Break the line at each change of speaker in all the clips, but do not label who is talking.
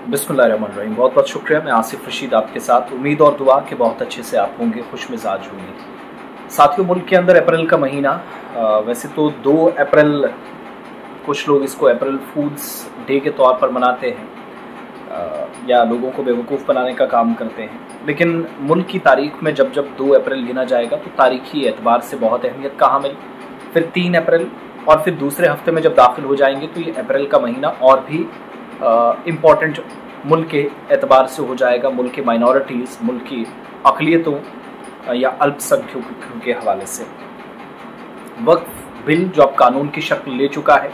बिस्मिल्लाहिर्रहमानिर्रहीम। बहुत बहुत शुक्रिया। मैं आसिफ रशीद आपके साथ। उम्मीद और दुआ कि बहुत अच्छे से आप होंगे, खुश मिजाज होंगे। साथियों, मुल्क के अंदर अप्रैल का महीना, वैसे तो 2 अप्रैल कुछ लोग इसको अप्रैल फूल्स डे के तौर पर मनाते हैं या लोगों को बेवकूफ़ बनाने का काम करते हैं, लेकिन मुल्क की तारीख में जब जब 2 अप्रैल गिना जाएगा तो तारीखी एतबार से बहुत अहमियत का हामिल, फिर 3 अप्रैल और फिर दूसरे हफ्ते में जब दाखिल हो जाएंगे तो ये अप्रैल का महीना और भी इम्पॉर्टेंट मुल्क के एतबार से हो जाएगा, मुल्क के माइनॉरिटीज़, मुल्क की अक़लियतों या अल्पसंख्यकों के हवाले से। वक्फ बिल जो अब कानून की शक्ल ले चुका है,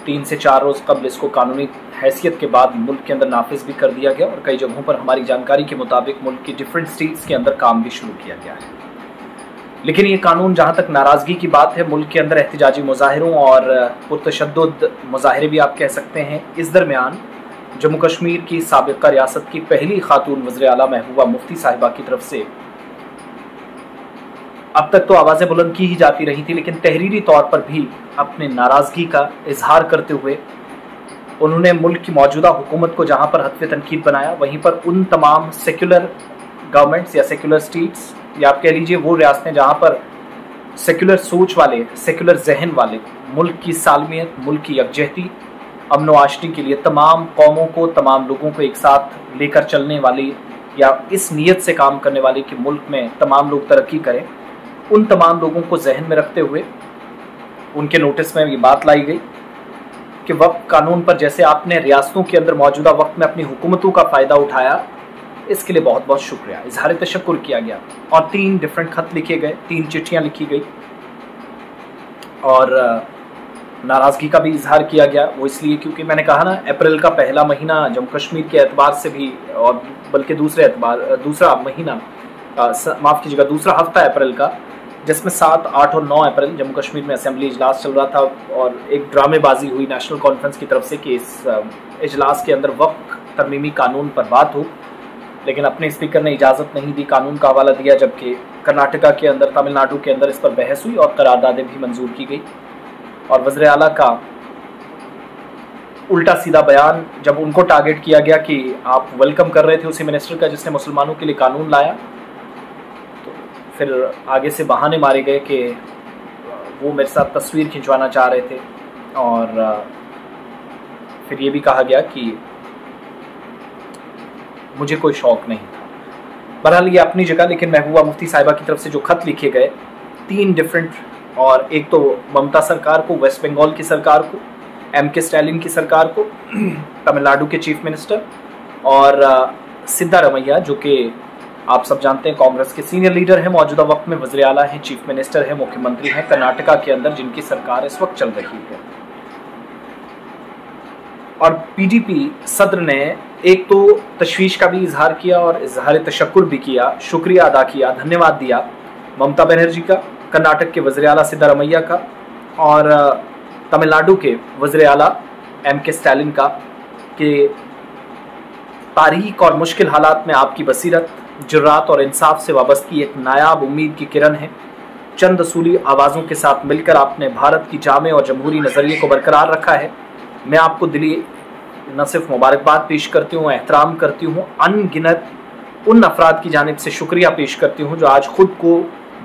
3 से 4 रोज़ कबल इसको कानूनी हैसियत के बाद मुल्क के अंदर नाफिज भी कर दिया गया और कई जगहों पर हमारी जानकारी के मुताबिक मुल्क की डिफरेंट स्टेट्स के अंदर काम भी शुरू किया गया है। लेकिन ये कानून, जहाँ तक नाराज़गी की बात है, मुल्क के अंदर एहतजाजी मुजाहिरों और पुरतशद्दुद मुजाहिरे भी आप कह सकते हैं। इस दरमियान जम्मू कश्मीर की साबिक़ा रियासत की पहली खातून वज़ीर आला महबूबा मुफ्ती साहिबा की तरफ से अब तक तो आवाज़ें बुलंद की ही जाती रही थी, लेकिन तहरीरी तौर पर भी अपने नाराज़गी का इजहार करते हुए उन्होंने मुल्क की मौजूदा हुकूमत को जहाँ पर हत्फ़े तनकीद बनाया, वहीं पर उन तमाम सेक्युलर गवर्नमेंट्स या सेक्युलर स्टेट्स या आप कह लीजिए वो रियासतें जहाँ पर सेक्युलर सोच वाले, सेक्युलर जहन वाले, मुल्क की सालमियत, मुल्क की यकजहती, अमन व आशनी के लिए तमाम कौमों को, तमाम लोगों को एक साथ लेकर चलने वाली या इस नीयत से काम करने वाली कि मुल्क में तमाम लोग तरक्की करें, उन तमाम लोगों को जहन में रखते हुए उनके नोटिस में ये बात लाई गई कि वक्फ कानून पर जैसे आपने रियासतों के अंदर मौजूदा वक्त में अपनी हुकूमतों का फ़ायदा उठाया, इसके लिए बहुत बहुत शुक्रिया, इजहार तशक्कुर किया गया। और 3 डिफरेंट खत लिखे गए, 3 चिट्ठियाँ लिखी गई और नाराज़गी का भी इजहार किया गया। वो इसलिए क्योंकि मैंने कहा ना, अप्रैल का पहला महीना जम्मू कश्मीर के एतबार से भी, और बल्कि दूसरा महीना, माफ़ कीजिएगा, दूसरा हफ्ता अप्रैल का, जिसमें 7, 8 और 9 अप्रैल जम्मू कश्मीर में असेंबली इजलास चल रहा था और एक ड्रामेबाजी हुई नेशनल कॉन्फ्रेंस की तरफ से कि इस इजलास के अंदर वक्फ तरमीमी कानून पर बात हो, लेकिन अपने स्पीकर ने इजाज़त नहीं दी, कानून का हवाला दिया, जबकि कर्नाटका के अंदर, तमिलनाडु के अंदर इस पर बहस हुई और करारदादें भी मंजूर की गई। और वज़ीर आला का उल्टा सीधा बयान जब उनको टारगेट किया गया कि आप वेलकम कर रहे थे उसी मिनिस्टर का जिसने मुसलमानों के लिए कानून लाया, तो फिर आगे से बहाने मारे गए कि वो मेरे साथ तस्वीर खिंचवाना चाह रहे थे और फिर ये भी कहा गया कि मुझे कोई शौक़ नहीं था। बहरहाल ये अपनी जगह, लेकिन महबूबा मुफ्ती साहिबा की तरफ से जो खत लिखे गए 3 डिफरेंट, और एक तो ममता सरकार को, वेस्ट बंगाल की सरकार को, M.K. स्टालिन की सरकार को, तमिलनाडु के चीफ मिनिस्टर, और सिद्धारमैया जो कि आप सब जानते हैं कांग्रेस के सीनियर लीडर हैं, मौजूदा वक्त में वज़ीर आला हैं, चीफ मिनिस्टर हैं, मुख्यमंत्री हैं कर्नाटका के अंदर, जिनकी सरकार इस वक्त चल रही है। और पीडीपी सदर ने एक तो तशवीश का भी इजहार किया और इजहार तशक्कुर भी किया, शुक्रिया अदा किया, धन्यवाद दिया ममता बनर्जी का, कर्नाटक के वज़ीर आला सिद्धारमैया का और तमिलनाडु के वज़ीर आला M.K. स्टालिन का, कि तारीख और मुश्किल हालात में आपकी बसीरत, जुर्रात और इंसाफ से वाबस्तगी एक नायाब उम्मीद की किरण है। चंद असूली आवाज़ों के साथ मिलकर आपने भारत की जामे और जमहूरी नज़रिए को बरकरार रखा है। मैं आपको दिली न सिर्फ मुबारकबाद पेश करती हूँ, एहतराम करती हूँ, अनगिनत उन अफराद की जानिब से शुक्रिया पेश करती हूँ जो आज खुद को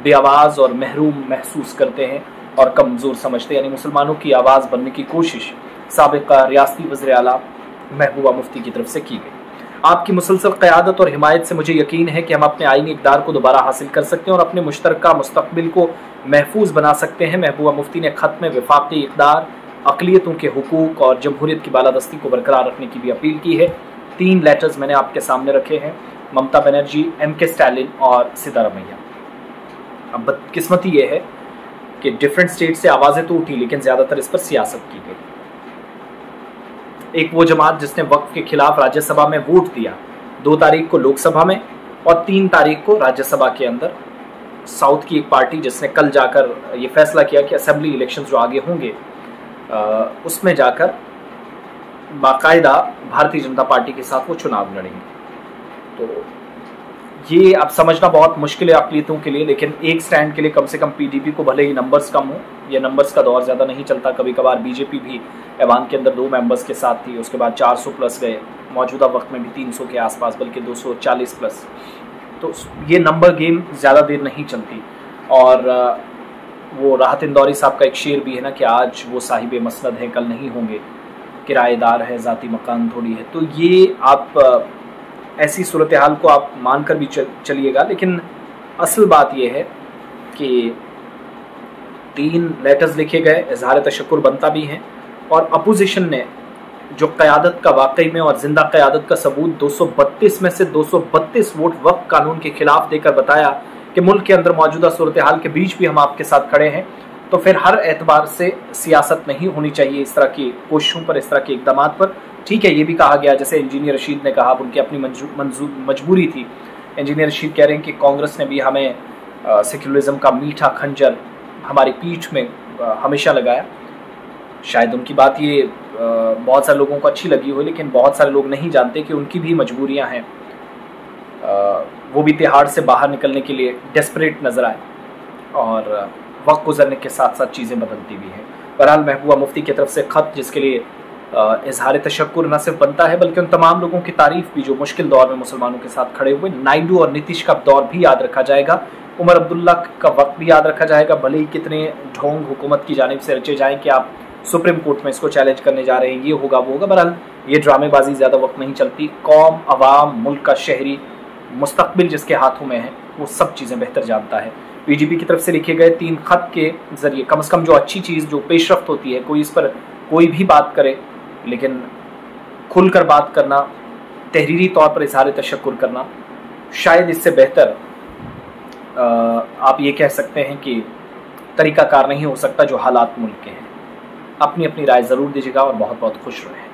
बेआवाज़ और महरूम महसूस करते हैं और कमज़ोर समझते हैं, यानी मुसलमानों की आवाज़ बनने की कोशिश साबिक़ा रियासती वज़ीर आला महबूबा मुफ्ती की तरफ से की गई। आपकी मुसलसल क़यादत और हिमायत से मुझे यकीन है कि हम अपने आईनी इक़दार को दोबारा हासिल कर सकते हैं और अपने मुश्तरका मुस्तक़बिल को महफूज बना सकते हैं। महबूबा मुफ्ती ने ख़त में वफ़ाक़ी इक़दार, अक़लियतों के हुकूक और जमहूरियत की बालादस्ती को बरकरार रखने की भी अपील की है। 3 लेटर्स मैंने आपके सामने रखे हैं, ममता बनर्जी, M.K. स्टालिन और सिद्धारमैया। अब बदकिस्मती ये है कि डिफरेंट स्टेट से आवाज़ें तो उठी, लेकिन ज़्यादातर इस पर सियासत की गई। एक वो जमात जिसने वक्फ के खिलाफ राज्यसभा में वोट दिया, 2 तारीख को लोकसभा में और 3 तारीख को राज्यसभा के अंदर। साउथ की एक पार्टी जिसने कल जाकर ये फैसला किया कि असेंबली इलेक्शंस जो आगे होंगे उसमें जाकर बाकायदा भारतीय जनता पार्टी के साथ वो चुनाव लड़ेंगे। तो ये अब समझना बहुत मुश्किल है अक़लियतों के लिए, लेकिन एक स्टैंड के लिए कम से कम पीडीपी को भले ही नंबर्स कम हो, ये नंबर्स का दौर ज़्यादा नहीं चलता। कभी कभार बीजेपी भी ऐवान के अंदर 2 मेंबर्स के साथ थी, उसके बाद 400 प्लस गए, मौजूदा वक्त में भी 300 के आसपास, बल्कि 240 प्लस। तो ये नंबर गेम ज़्यादा देर नहीं चलती। और वो राहत इंदौरी साहब का एक शेर भी है ना कि आज वो साहिब मसनद है, कल नहीं होंगे, किराएदार है, ज़ाती मकान थोड़ी है। तो ये आप ऐसी सूरत हाल को आप मानकर भी चलिएगा, लेकिन असल बात यह है कि 3 लेटर्स लिखे गए, इजहार तशक्कुर बनता भी हैं, और अपोजिशन ने जो क़यादत का वाकई में और ज़िंदा क़यादत का सबूत 232 में से 232 वोट वक्फ कानून के खिलाफ देकर बताया कि मुल्क के अंदर मौजूदा सूरत हाल के बीच भी हम आपके साथ खड़े हैं, तो फिर हर एतबार से सियासत नहीं होनी चाहिए इस तरह की कोशिशों पर, इस तरह के इक़दाम पर। ठीक है, ये भी कहा गया, जैसे इंजीनियर रशीद ने कहा, उनकी अपनी मजबूरी थी। इंजीनियर रशीद कह रहे हैं कि कांग्रेस ने भी हमें सेक्युलरिज्म का मीठा खंजर हमारी पीठ में हमेशा लगाया। शायद उनकी बात ये बहुत सारे लोगों को अच्छी लगी हो, लेकिन बहुत सारे लोग नहीं जानते कि उनकी भी मजबूरियां हैं। वो भी तिहाड़ से बाहर निकलने के लिए डेस्परेट नज़र आए, और वक्त गुजरने के साथ साथ चीज़ें बदलती भी हैं। बहरहाल महबूबा मुफ्ती की तरफ से ख़त, जिसके लिए इजहार तशक्कुर न सिर्फ बनता है बल्कि उन तमाम लोगों की तारीफ भी जो मुश्किल दौर में मुसलमानों के साथ खड़े हुए। नायडू और नीतीश का दौर भी याद रखा जाएगा, उमर अब्दुल्ला का वक्त भी याद रखा जाएगा, भले ही कितने ढोंग हुकूमत की जानिब से रचे जाएं कि आप सुप्रीम कोर्ट में इसको चैलेंज करने जा रहे हैं, ये होगा वो होगा। बहरहाल ये ड्रामेबाजी ज़्यादा वक्त नहीं चलती। कौम, अवाम, मुल्क का शहरी मुस्तकबिल जिसके हाथों में है, वो सब चीज़ें बेहतर जानता है। पीडीपी की तरफ से लिखे गए 3 खत के ज़रिए कम से कम जो अच्छी चीज़, जो पेशरफ्त होती है, कोई इस पर कोई भी बात करे, लेकिन खुलकर बात करना, तहरीरी तौर पर इजहार तशक्कुर करना, शायद इससे बेहतर आप ये कह सकते हैं कि तरीक़ाकार नहीं हो सकता जो हालात मुल्क के हैं। अपनी अपनी राय ज़रूर दीजिएगा और बहुत बहुत खुश रहें।